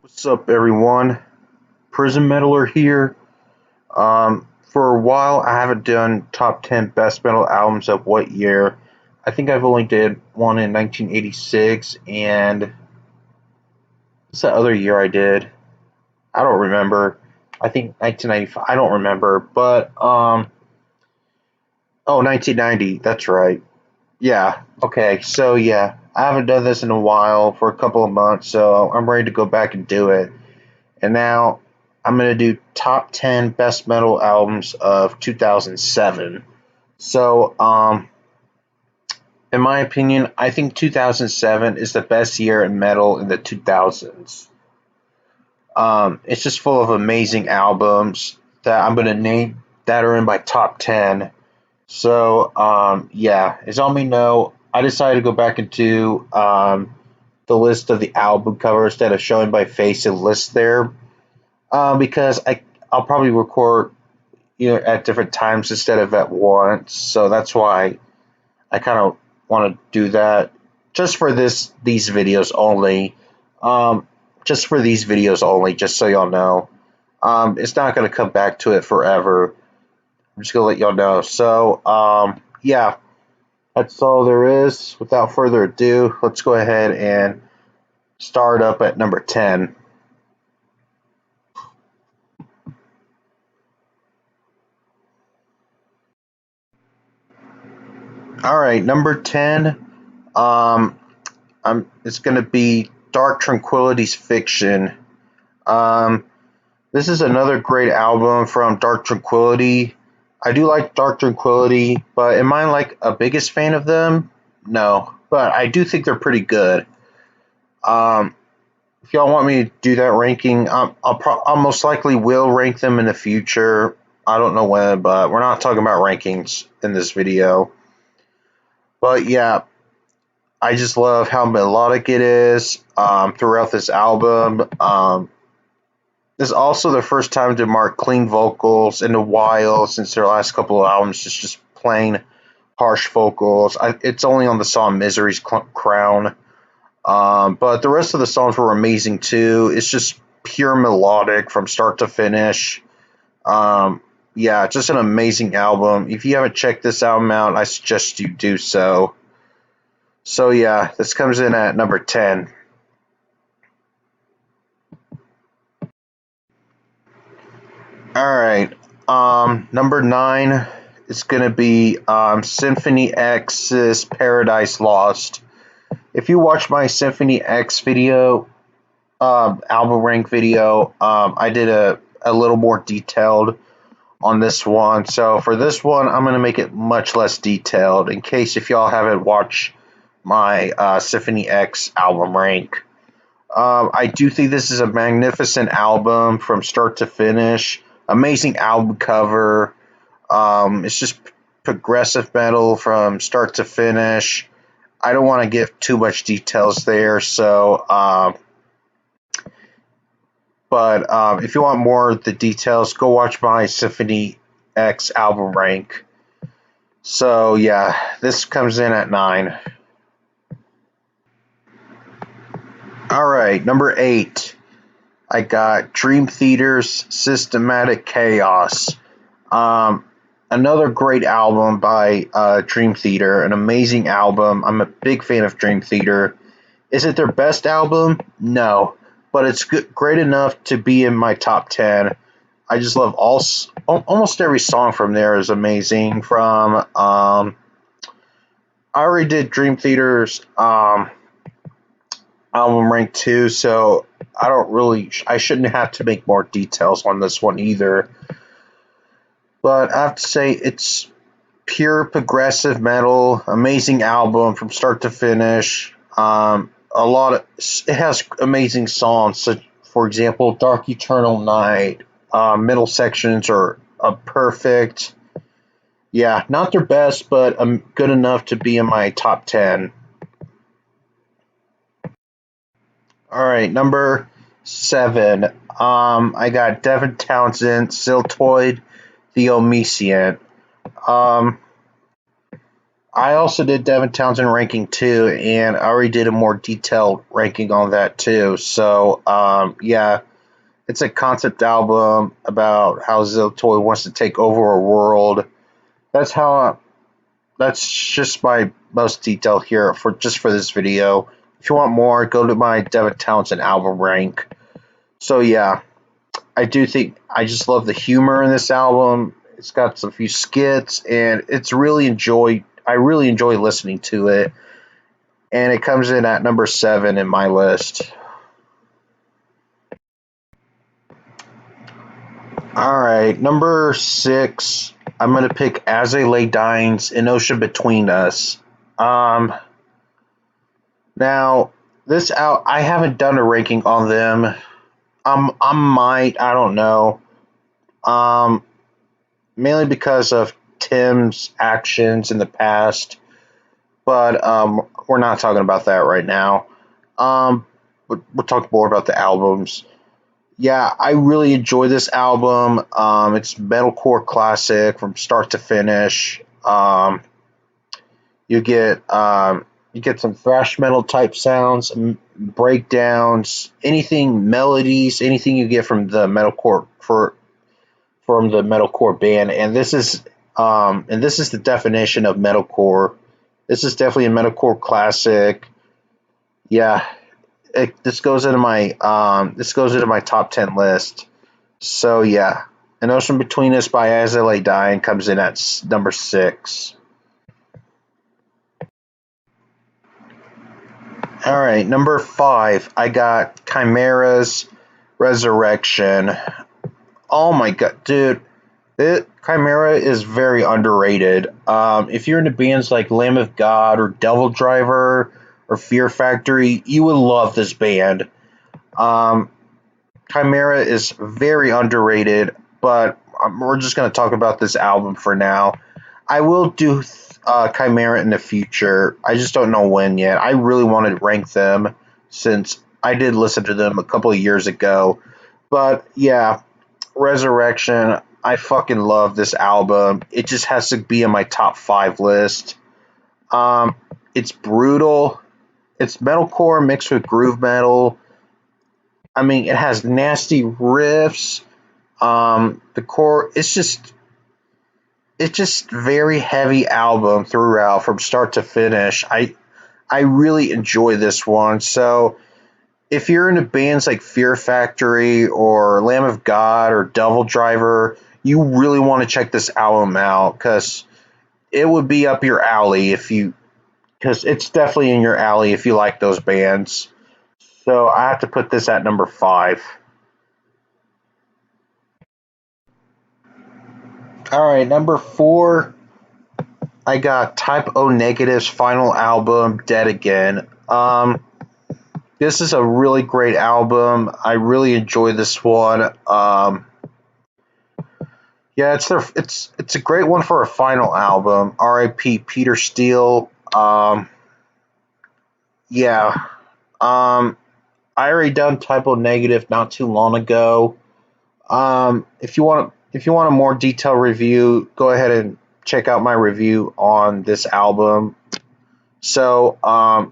What's up, everyone? Prison Metaler here. For a while, I haven't done top 10 best metal albums of what year. I think I've only did one in 1986, and what's the other year I did? I don't remember. I think 1995. I don't remember, but oh, 1990. That's right. Yeah. Okay. So yeah, I haven't done this in a while for a couple of months, so I'm ready to go back and do it. And now I'm going to do top 10 best metal albums of 2007. So, in my opinion, I think 2007 is the best year in metal in the 2000s. It's just full of amazing albums that I'm going to name that are in my top 10. So, yeah, as all we know, I decided to go back and do the list of the album covers instead of showing my face and list there. Because I'll probably record at different times instead of at once, so that's why I kind of want to do that just for these videos only. Um, just for these videos only, just so y'all know. It's not gonna come back to it forever. I'm just gonna let y'all know. So yeah, that's all there is. Without further ado, let's go ahead and start up at number 10. All right, number 10. Um, it's going to be Dark Tranquility's Fiction. Um, this is another great album from Dark Tranquility. I do like Dark Tranquility, but am I like a biggest fan of them? No, but I do think they're pretty good. Um, if y'all want me to do that ranking, I'll most likely will rank them in the future. I don't know when, but we're not talking about rankings in this video. But yeah, I just love how melodic it is throughout this album. This is also the first time to mark clean vocals in a while since their last couple of albums, just plain harsh vocals. It's only on the song Misery's Crown. But the rest of the songs were amazing too. It's just pure melodic from start to finish. Yeah, just an amazing album. If you haven't checked this album out, I suggest you do so. So yeah, this comes in at number 10. All right. Number 9 is gonna be Symphony X's Paradise Lost. If you watch my Symphony X video, album rank video, I did a little more detailed on this one. So for this one, I'm gonna make it much less detailed in case if y'all haven't watched my Symphony X album rank. I do think this is a magnificent album from start to finish. Amazing album cover. It's just progressive metal from start to finish. I don't want to give too much details there, so but if you want more of the details, go watch my Symphony X album rank. So yeah, this comes in at 9. All right, number 8. I got Dream Theater's Systematic Chaos. Um, Another great album by Dream Theater, an amazing album. I'm a big fan of Dream Theater. Is it their best album? No, but it's good, great enough to be in my top 10. I just love almost every song from there is amazing. From I already did Dream Theater's album rank 2, so I shouldn't have to make more details on this one either. But I have to say it's pure progressive metal, amazing album from start to finish. It has amazing songs. So, for example, Dark Eternal Night. Middle sections are perfect. Yeah, not their best, but good enough to be in my top 10. All right, number 7. I got Devin Townsend, Siltoid, the Omniscient. Um, I also did Devin Townsend ranking too, and I already did a more detailed ranking on that too. So, yeah, it's a concept album about how Ziltoy wants to take over a world. That's how. That's just my most detail here for this video. If you want more, go to my Devin Townsend album rank. So yeah, I do think I just love the humor in this album. It's got some few skits, and I really enjoy listening to it. And it comes in at number 7 in my list. All right, number 6. I'm gonna pick As I Lay Dying's An Ocean Between Us. Um, Now this out, I haven't done a ranking on them. I might, I don't know. Um, Mainly because of Tim's actions in the past, but we're not talking about that right now. We'll talk more about the albums. Yeah, I really enjoy this album. It's metalcore classic from start to finish. You get you get some thrash metal type sounds, breakdowns, anything melodies, anything you get from the metalcore band, and this is the definition of metalcore. This is definitely a metalcore classic. Yeah, this goes into my top 10 list. So yeah, An Ocean Between Us by As I Lay Dying comes in at number 6. All right, number 5, I got Chimera's Resurrection. Oh my god, dude, Chimera is very underrated. If you're into bands like Lamb of God or Devil Driver or Fear Factory, you would love this band. Um, Chimera is very underrated, but we're just going to talk about this album for now. I will do Chimera in the future. I just don't know when yet. I really want to rank them since I did listen to them a couple of years ago. But yeah, Resurrection, I fucking love this album. It just has to be in my top 5 list. It's brutal. It's metalcore mixed with groove metal. I mean, it has nasty riffs. The core, it's just very heavy album throughout from start to finish. I really enjoy this one. So if you're into bands like Fear Factory or Lamb of God or Devil Driver, you really want to check this album out because it would be up your alley if you, because it's definitely in your alley if you like those bands. So I have to put this at number 5. All right, number 4, I got Type O Negative's final album, Dead Again. This is a really great album. I really enjoy this one. Yeah, it's a great one for a final album. R.I.P. Peter Steele. Yeah. Um, I already done Typo Negative not too long ago. If you want a more detailed review, go ahead and check out my review on this album. So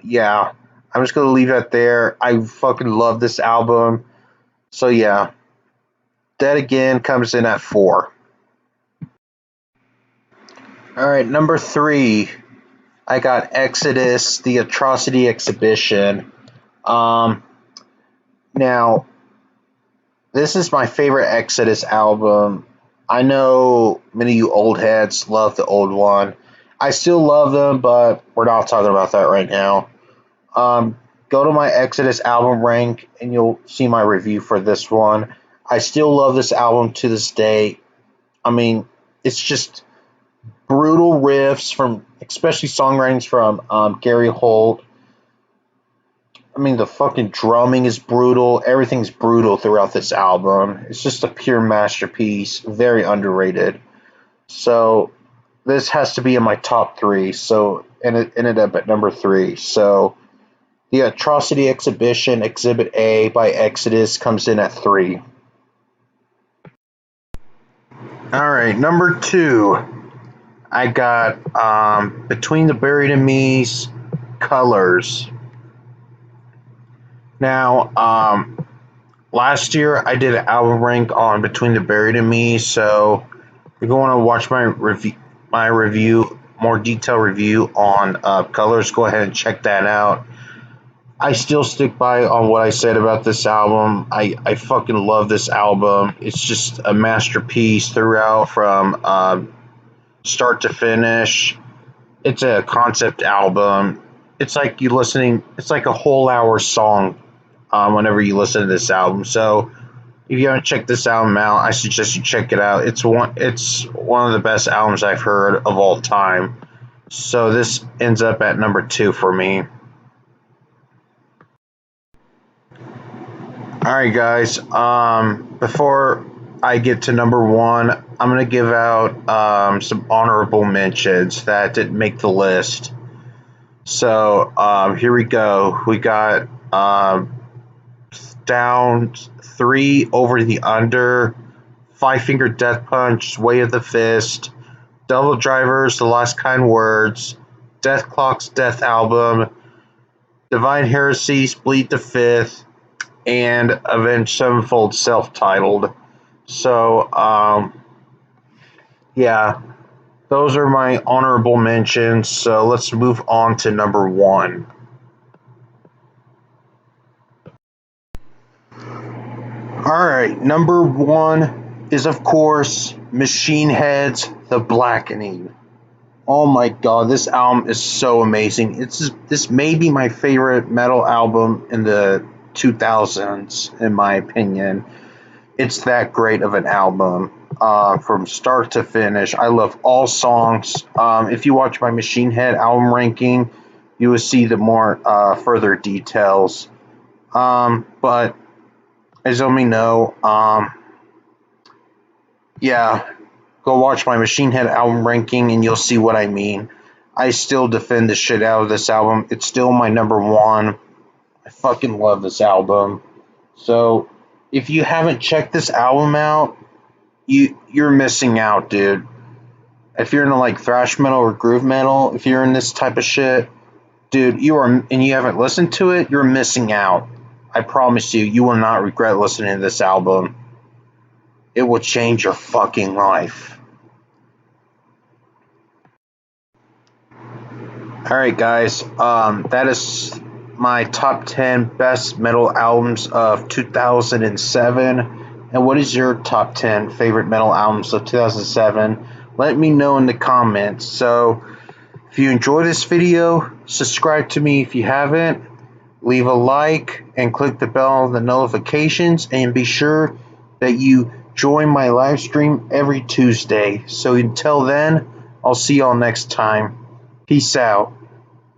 yeah, I'm just gonna leave it there. I fucking love this album. So yeah, Dead Again comes in at 4. All right, number 3, I got Exodus, the Atrocity Exhibition. Um, Now, this is my favorite Exodus album. I know many of you old heads love the old one. I still love them, but we're not talking about that right now. Go to my Exodus album rank and you'll see my review for this one. I still love this album to this day. I mean, it's just brutal riffs from, especially songwritings from Gary Holt. I mean, the fucking drumming is brutal. Everything's brutal throughout this album. It's just a pure masterpiece. Very underrated. So this has to be in my top 3. So and it ended up at number 3. So the Atrocity Exhibition, Exhibit A by Exodus, comes in at 3. All right, number 2. I got Between the Buried and Me's, Colors. Now, last year I did an album rank on Between the Buried and Me, so if you want to watch my review, more detailed review on Colors, go ahead and check that out. I still stick by on what I said about this album. I fucking love this album. It's just a masterpiece throughout from start to finish. It's a concept album. It's like it's like a whole hour song whenever you listen to this album. So if you haven't checked this album out, I suggest you check it out. It's one of the best albums I've heard of all time. So this ends up at number 2 for me. All right, guys. Before I get to number 1, I'm gonna give out some honorable mentions that didn't make the list. So here we go. We got Down 3, Over the Under, Five Finger Death Punch, Way of the Fist, Devil Drivers, The Last Kind Words, Death Clock's Death Album, Divine Heresies, Bleed the Fifth, and Avenged Sevenfold self-titled. So, yeah, those are my honorable mentions. So let's move on to number 1. Alright, number 1 is, of course, Machine Head's The Blackening. Oh my god, this album is so amazing. This may be my favorite metal album in the 2000s, in my opinion. It's that great of an album from start to finish. I love all songs. If you watch my Machine Head album ranking, you will see the more further details. But as you may know, yeah, go watch my Machine Head album ranking and you'll see what I mean. I still defend the shit out of this album. It's still my number 1. I fucking love this album. So if you haven't checked this album out, you're missing out, dude. If you're into like thrash metal or groove metal, if you're in this type of shit, dude, and you haven't listened to it, you're missing out. I promise you, you will not regret listening to this album. It will change your fucking life. All right, guys. That is my top 10 best metal albums of 2007. And what is your top 10 favorite metal albums of 2007? Let me know in the comments. So, if you enjoyed this video, subscribe to me if you haven't. Leave a like and click the bell on the notifications. And be sure that you join my live stream every Tuesday. So, until then, I'll see y'all next time. Peace out.